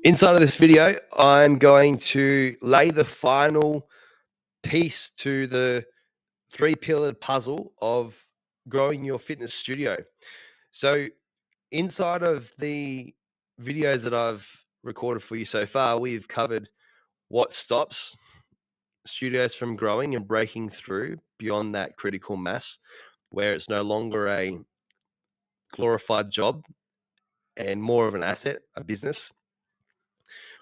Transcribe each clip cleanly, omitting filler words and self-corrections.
Inside of this video, I'm going to lay the final piece to the three-pillared puzzle of growing your fitness studio. So inside of the videos that I've recorded for you so far, we've covered what stops studios from growing and breaking through beyond that critical mass, where it's no longer a glorified job and more of an asset, a business.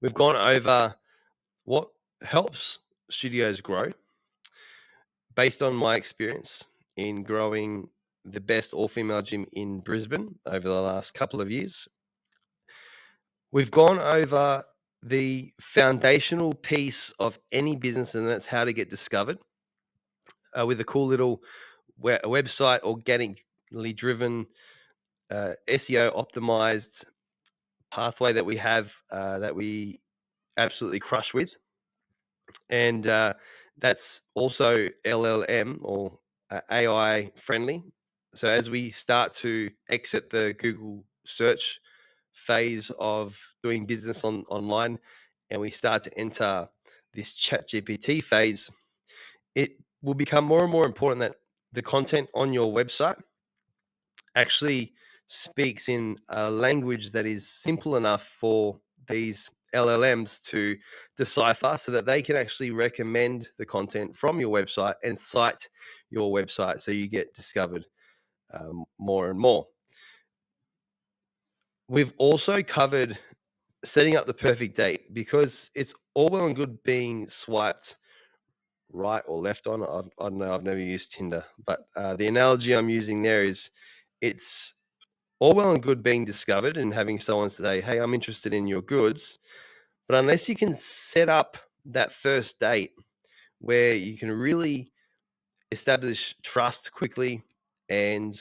We've gone over what helps studios grow based on my experience in growing the best all-female gym in Brisbane over the last couple of years. We've gone over the foundational piece of any business, and that's how to get discovered with a cool little website, organically driven, SEO optimized pathway that we have that we absolutely crush with. And that's also LLM or AI friendly. So as we start to exit the Google search phase of doing business online, and we start to enter this ChatGPT phase, it will become more and more important that the content on your website actually speaks in a language that is simple enough for these LLMs to decipher, so that they can actually recommend the content from your website and cite your website so you get discovered more and more. We've also covered setting up the perfect date, because it's all well and good being swiped right or left on. I don't know, I've never used Tinder, but the analogy I'm using there is it's all well and good being discovered and having someone say, hey, I'm interested in your goods. But unless you can set up that first date where you can really establish trust quickly and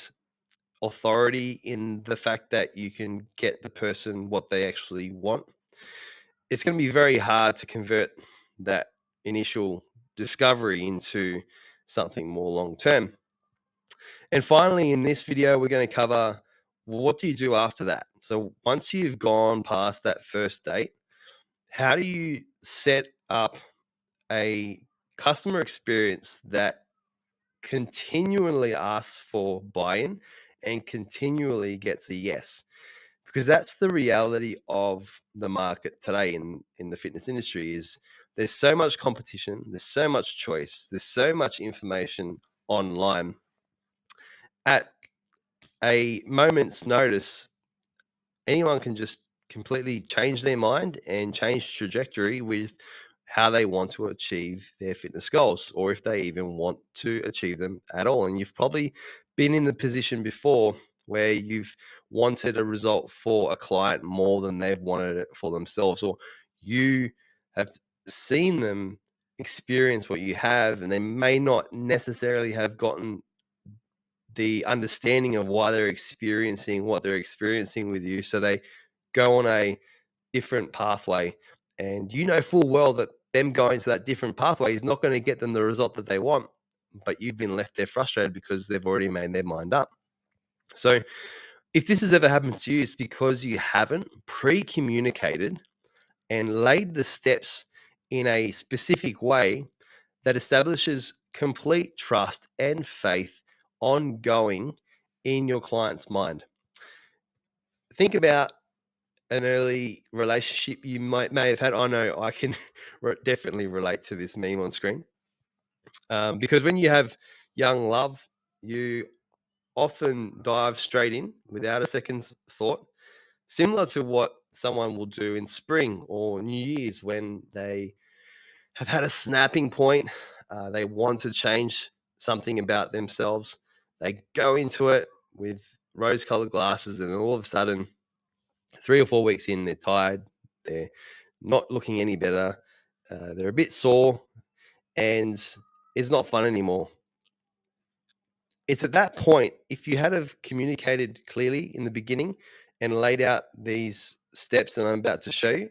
authority in the fact that you can get the person what they actually want, it's going to be very hard to convert that initial discovery into something more long term. And finally, in this video, we're going to cover, what do you do after that? So once you've gone past that first date, how do you set up a customer experience that continually asks for buy-in and continually gets a yes? Because that's the reality of the market today in the fitness industry. Is there's so much competition, there's so much choice, there's so much information online. At a moment's notice, anyone can just completely change their mind and change trajectory with how they want to achieve their fitness goals, or if they even want to achieve them at all. And you've probably been in the position before where you've wanted a result for a client more than they've wanted it for themselves, or you have seen them experience what you have, and they may not necessarily have gotten the understanding of why they're experiencing what they're experiencing with you. So they go on a different pathway, and you know full well that them going to that different pathway is not going to get them the result that they want, but you've been left there frustrated because they've already made their mind up. So if this has ever happened to you, it's because you haven't pre-communicated and laid the steps in a specific way that establishes complete trust and faith ongoing in your client's mind. Think about an early relationship you may have had. I know I can definitely relate to this meme on screen, because when you have young love, you often dive straight in without a second's thought, similar to what someone will do in spring or New Year's when they have had a snapping point. They want to change something about themselves. They go into it with rose-colored glasses, and then all of a sudden, 3 or 4 weeks in, they're tired. They're not looking any better. They're a bit sore, and it's not fun anymore. It's at that point, if you had have communicated clearly in the beginning and laid out these steps that I'm about to show you,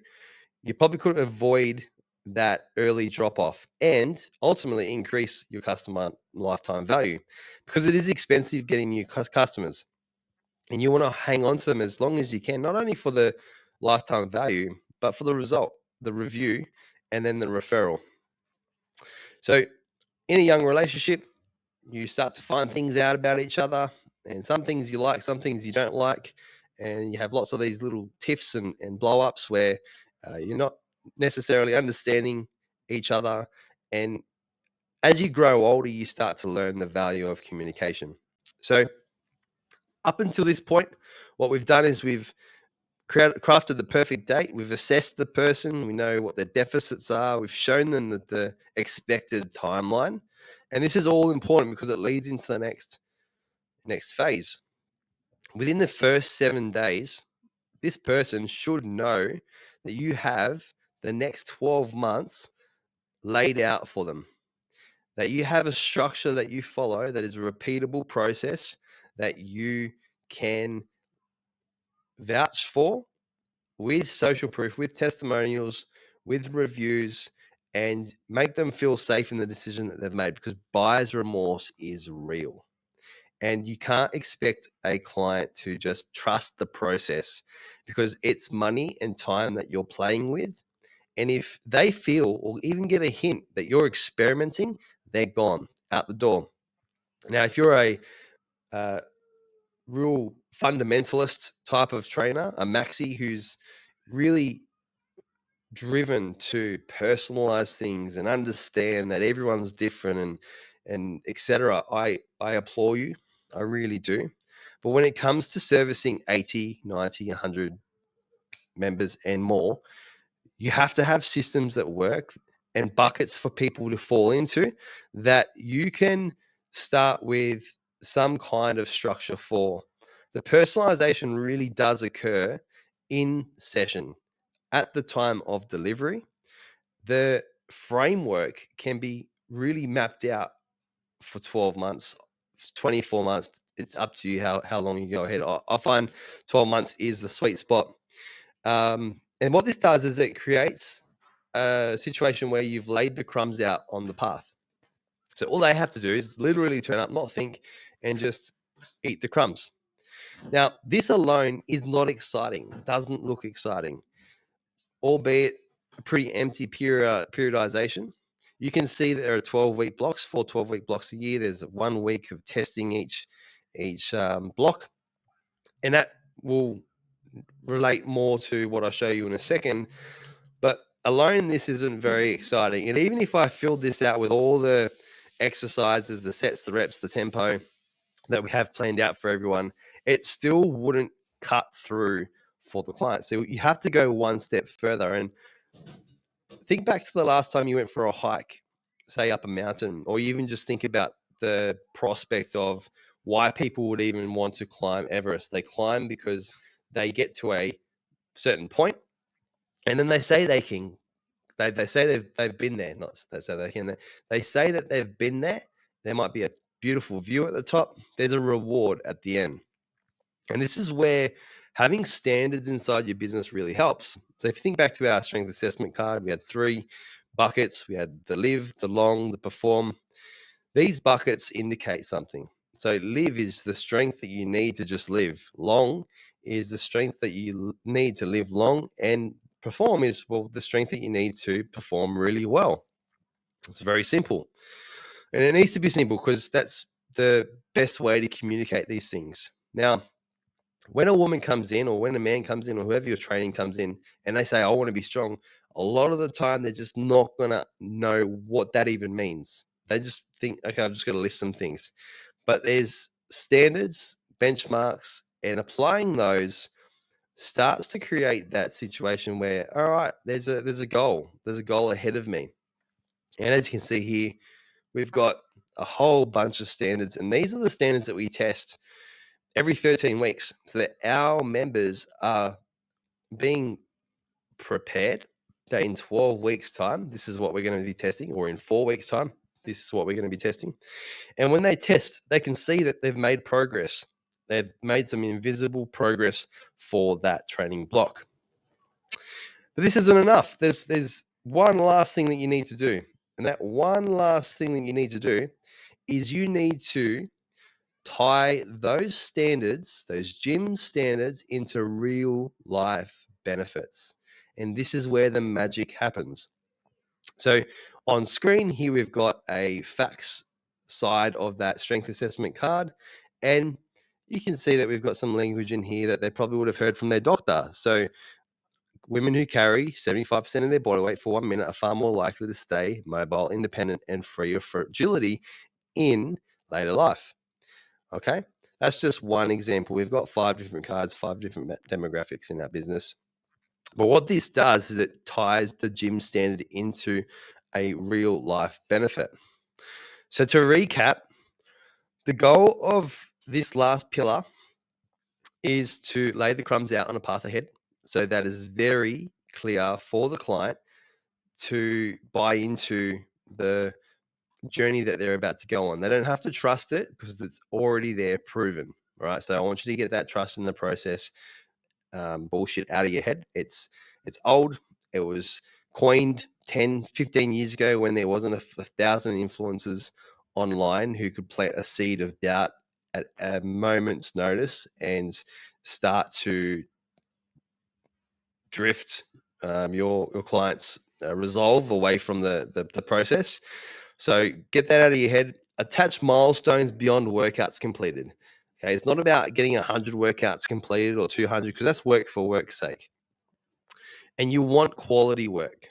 you probably could avoid that early drop off and ultimately increase your customer lifetime value, because it is expensive getting new customers, and you want to hang on to them as long as you can, not only for the lifetime value, but for the result, the review, and then the referral. So in a young relationship, you start to find things out about each other, and some things you like, some things you don't like, and you have lots of these little tiffs and blow ups where you're not necessarily understanding each other. And as you grow older, you start to learn the value of communication. So up until this point, what we've done is we've crafted the perfect date. We've assessed the person. We know what their deficits are. We've shown them the expected timeline. And this is all important because it leads into the next phase. Within the first 7 days, this person should know that you have the next 12 months laid out for them, that you have a structure that you follow that is a repeatable process that you can vouch for with social proof, with testimonials, with reviews, and make them feel safe in the decision that they've made, because buyer's remorse is real. And you can't expect a client to just trust the process, because it's money and time that you're playing with. And if they feel or even get a hint that you're experimenting, they're gone out the door. Now, if you're a real fundamentalist type of trainer, a maxi who's really driven to personalize things and understand that everyone's different and etc., I applaud you. I really do. But when it comes to servicing 80, 90, 100 members and more, you have to have systems that work and buckets for people to fall into, that you can start with some kind of structure for. The personalization really does occur in session at the time of delivery. The framework can be really mapped out for 12 months, 24 months. It's up to you how long you go ahead. I find 12 months is the sweet spot. And what this does is it creates a situation where you've laid the crumbs out on the path. So all they have to do is literally turn up, not think, and just eat the crumbs. Now, this alone is not exciting, doesn't look exciting, albeit a pretty empty periodization. You can see that there are 12-week blocks, 4 12-week blocks a year. There's 1 week of testing each block, and that will relate more to what I'll show you in a second. But alone, this isn't very exciting. And even if I filled this out with all the exercises, the sets, the reps, the tempo that we have planned out for everyone, it still wouldn't cut through for the client. So you have to go one step further. And think back to the last time you went for a hike, say up a mountain, or you even just think about the prospect of why people would even want to climb Everest. They climb because they get to a certain point, and then they say they can. They say they've been there. Not they say they can. They say that they've been there. There might be a beautiful view at the top. There's a reward at the end. And this is where having standards inside your business really helps. So if you think back to our strength assessment card, we had 3 buckets. We had the live, the long, the perform. These buckets indicate something. So live is the strength that you need to just live. Long is the strength that you need to live long. And perform is, well, the strength that you need to perform really well. It's very simple. And it needs to be simple because that's the best way to communicate these things. Now, when a woman comes in, or when a man comes in, or whoever you're training comes in, and they say, I want to be strong, a lot of the time they're just not going to know what that even means. They just think, okay, I've just got to lift some things. But there's standards, benchmarks, and applying those starts to create that situation where, all right, there's a goal. There's a goal ahead of me. And as you can see here, we've got a whole bunch of standards, and these are the standards that we test every 13 weeks, so that our members are being prepared that in 12 weeks time, this is what we're going to be testing, or in 4 weeks time, this is what we're going to be testing. And when they test, they can see that they've made progress. They've made some invisible progress for that training block. But this isn't enough. There's one last thing that you need to do. And that one last thing that you need to do is you need to tie those standards, those gym standards, into real life benefits. And this is where the magic happens. So on screen here, we've got a facts side of that strength assessment card. And you can see that we've got some language in here that they probably would have heard from their doctor. So women who carry 75% of their body weight for 1 minute are far more likely to stay mobile, independent, and free of fragility in later life. Okay, that's just one example. We've got 5 different cards, 5 different demographics in our business. But what this does is it ties the gym standard into a real life benefit. So to recap, the goal of this last pillar is to lay the crumbs out on a path ahead. So that is very clear for the client to buy into the journey that they're about to go on. They don't have to trust it because it's already there, proven, right? So I want you to get that trust in the process bullshit out of your head. It's old. It was coined 10, 15 years ago when there wasn't a thousand influencers online who could plant a seed of doubt at a moment's notice and start to drift your client's resolve away from the process. So get that out of your head. Attach milestones beyond workouts completed. Okay, it's not about getting 100 workouts completed or 200 because that's work for work's sake. And you want quality work.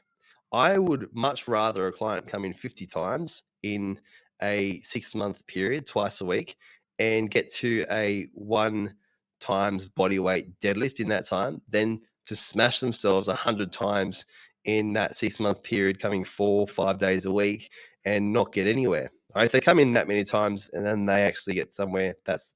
I would much rather a client come in 50 times in a 6-month period, twice a week, and get to a 1 times body weight deadlift in that time than to smash themselves 100 times in that 6-month period, coming 4 or 5 days a week and not get anywhere. All right, if they come in that many times and then they actually get somewhere, that's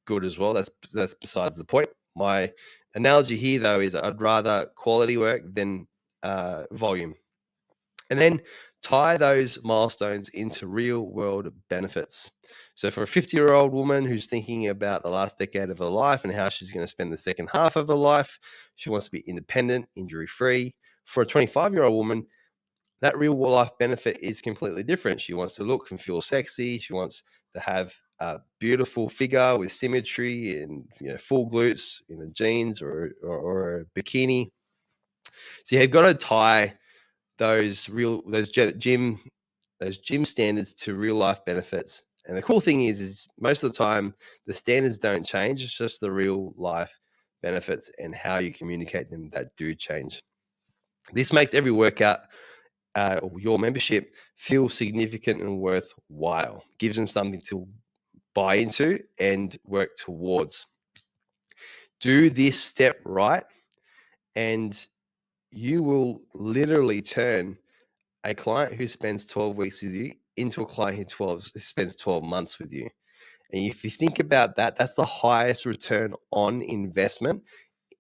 good as well. That's besides the point. My analogy here, though, is I'd rather quality work than volume. And then tie those milestones into real world benefits. So for a 50-year-old woman who's thinking about the last decade of her life and how she's going to spend the second half of her life, she wants to be independent, injury free. For a 25-year-old woman, that real life benefit is completely different. She wants to look and feel sexy. She wants to have a beautiful figure with symmetry and full glutes in a jeans or a bikini. So you've got to tie those gym standards to real life benefits. And the cool thing is most of the time the standards don't change. It's just the real life benefits and how you communicate them that do change. This makes every workout your membership feel significant and worthwhile. Gives them something to buy into and work towards. Do this step right, and you will literally turn a client who spends 12 weeks with you into a client who spends 12 months with you. And if you think about that, that's the highest return on investment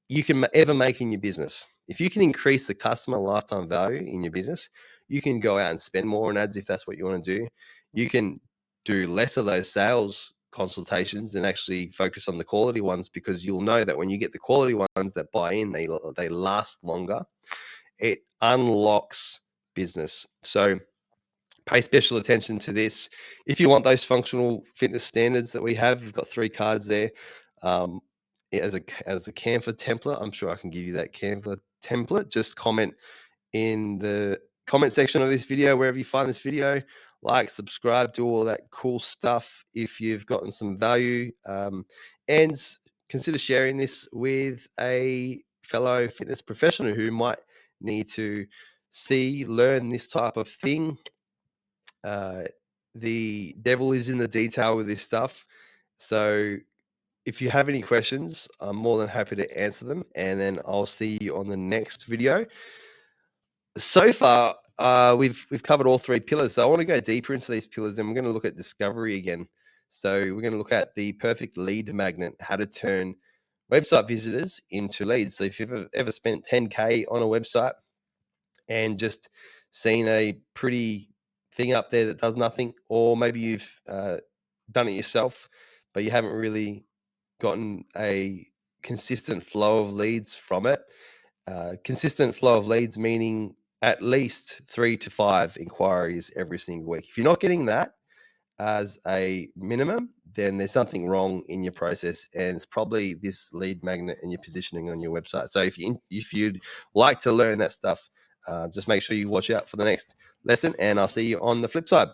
you can ever make in your business. If you can increase the customer lifetime value in your business, you can go out and spend more on ads if that's what you want to do. You can do less of those sales consultations and actually focus on the quality ones, because you'll know that when you get the quality ones that buy in, they last longer. It unlocks business. So pay special attention to this. If you want those functional fitness standards that we have, we've got 3 cards there. As a Canva template, I'm sure I can give you that Canva template. Just comment in the comment section of this video, wherever you find this video. Like, subscribe, do all that cool stuff if you've gotten some value, and consider sharing this with a fellow fitness professional who might need to learn this type of thing. The devil is in the detail with this stuff. So if you have any questions, I'm more than happy to answer them, and then I'll see you on the next video. So far, we've covered all 3 pillars. So I want to go deeper into these pillars, and we're going to look at discovery again. So we're going to look at the perfect lead magnet, how to turn website visitors into leads. So if you've ever spent 10K on a website and just seen a pretty thing up there that does nothing, or maybe you've done it yourself, but you haven't really gotten a consistent flow of leads from it. Consistent flow of leads meaning at least 3 to 5 inquiries every single week. If you're not getting that, as a minimum, then there's something wrong in your process, and it's probably this lead magnet and your positioning on your website. So if you'd like to learn that stuff, just make sure you watch out for the next lesson, and I'll see you on the flip side.